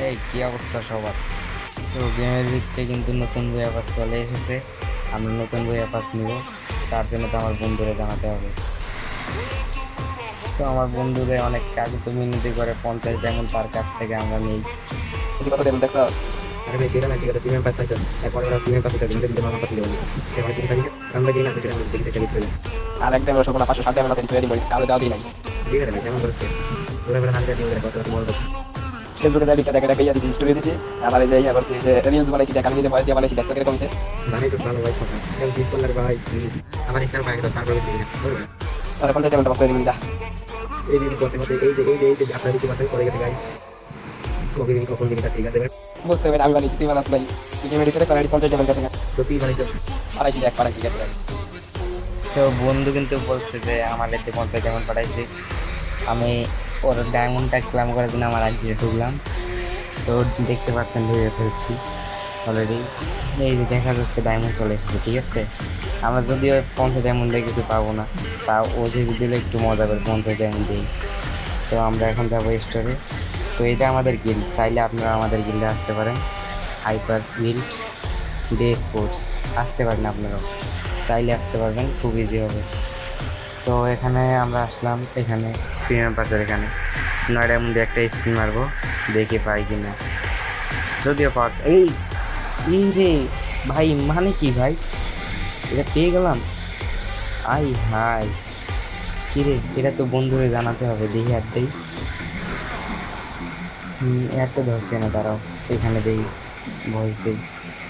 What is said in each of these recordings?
এই কি অবস্থা সবার? তো গেমের ভিতরে কিন্তু নতুন বইয়া পাস চলে এসেছে। আমরা নতুন বইয়া পাস নিব, তার জন্য তো আমার বন্ধুরে জানাতে হবে। তো আমার বন্ধুরে অনেক কাজ তো মিনতি করে 50 ডায়মন্ড তার কাছ থেকে আমরা নেই। কত দেবেন দেখছ? আরে বেশি এটা না, ঠিক আছে প্রিমিয়াম পাস পাইছো, এরপরে ওরা প্রিমিয়াম পাস দিতে দিতে মামা পাস দিতে বলি সেটা কিছু খালি আমরা দিই না, সেটা আমরা দেখি সেটা দিতে আর একটা আমার সব 560 টাকা আছে রিপেয়ারিং করি কারো দাও দিই নাই। ঠিক আছে ভাই, কেমন করেছে তোরা বলে হান্ড্রেড নিয়ে কত মল করছে। ফেসবুকে যাই দেখে দেখে ইয়া দিছি, স্টোরি দিছি। আবার এই যে ইয়া করছি, যে রিলস বানাইছি, দেখা নিজে ভয়েস দিয়ে বানাইছি, দেখতে কিরকম হইছে। জানি তো ভালো ভাই, কথা কেউ জিত করলে ভাই প্লিজ আমার স্টার পাই গেল, তারপরে দিই না বলবে আর 50 টাকা পাস করে দিবেন যা। এই যে করতে করতে এই যে আপনার কিছু পাস করে গেছে গাইস, কখন দিকে ঠিক আছে বুঝতে পারি আমি বানাইছি, তুই বানাস নাই। তুই গেমের ভিতরে করে 50 টাকা কাছে তো তুই বানাইছো। পারাইছি গেছে। তো বন্ধু কিন্তু বলছে যে আমার এতে 50 ডায়মন্ড পাঠাইছে। আমি ওর ডায়মন্ডটা ক্লাম করার জন্য আমার আইডিতে ঢুকলাম। তো দেখতে পাচ্ছেন ধুয়ে ফেলছি অলরেডি। এই যে দেখা যাচ্ছে ডায়মন্ড চলে এসেছে, ঠিক আছে। আমরা যদিও 50 ডায়মন্ডে কিছু পাবো না, তা ও যে দিলে একটু মজা করে 50 ডায়মন্ড দিই। তো আমরা এখন যাবো স্টোরে। তো এটা আমাদের গিল্ড, চাইলে আপনারা আমাদের গিল্ডে আসতে পারেন। হাইপার গিল্ড ডে স্পোর্টস আসতে পারেন, আপনারাও চাইলে আসতে পারবেন, খুব ইজি হবে। তো এখানে আমরা আসলাম, এখানে প্রিমিয়াম পাসের এখানে 9 ডায়মন্ডে একটা স্পিন মারবো, দেখে পাই কিনা। যদিও পাস এই এই রে ভাই, মানে কি ভাই, এটা পেয়ে গেলাম। আই হাই, কি রে, এটা তো বন্ধুরে জানাতে হবে, দেখি আর দেই। একটা ধরছে না, তারাও এখানে দেই, ভয়েস দিই।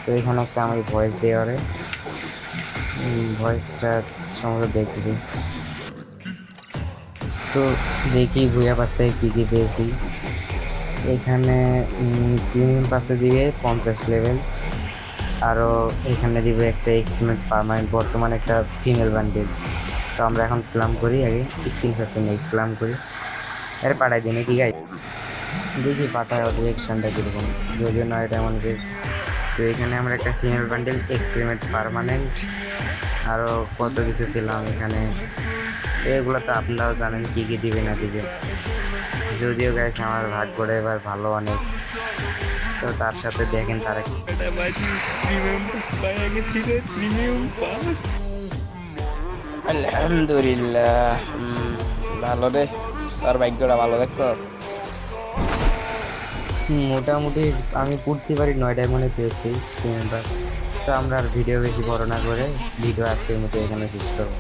তো এখানে একটা আমি ভয়েস দিই, ওরে ভয়েসটা সম্ভবত দেখবি। তো দেখি ভুয়া পাশে কী কী পেয়েছি। এখানে প্রিমিয়াম পাশে দিবে 50 লেভেল, আরও এখানে দিবে একটা এক্সিমেন্ট পার্মানেন্ট, বর্তমানে একটা ফিমেল বান্ডেল। তো আমরা এখন ক্লাম করি, আগে স্ক্রিনশটটা নেই, ক্লাম করি, আরে পাঠাই দিই নাকি গাই, দেখি পাঠায় ওদের রিয়েকশনটা কীরকম, যদিও নয় এমন বেশ। তো এখানে আমরা একটা ফিমেল বান্ডেল, এক্সিমেন্ট পার্মানেন্ট, আরও কত কিছু পেলাম এখানে। এগুলো তো আপনারাও জানেন কী কী দিবে না দিবে। যদিও গাইছে আমার ভাগ্যটা এবার ভালো অনেক। তো তার সাথে দেখেন তারা আলহামদুলিল্লাহ, ভালো রে, তোর ভাগ্যটা ভালো দেখছস। মোটামুটি আমি পড়তে পারি 9 ডায়মন্ডে পেয়েছি মেম্বার। তো আমরা আর ভিডিও বেশি বড় না করে ভিডিও আজকের মতো এখানে শেষ করবো।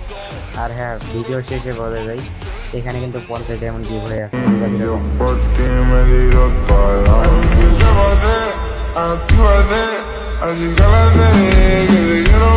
আর হ্যাঁ, ভিডিও শেষে বলে যাই, এখানে কিন্তু 50 ডায়মন্ড গিভ হয়ে আছে। Actívate, actívate, así cálate, que te quiero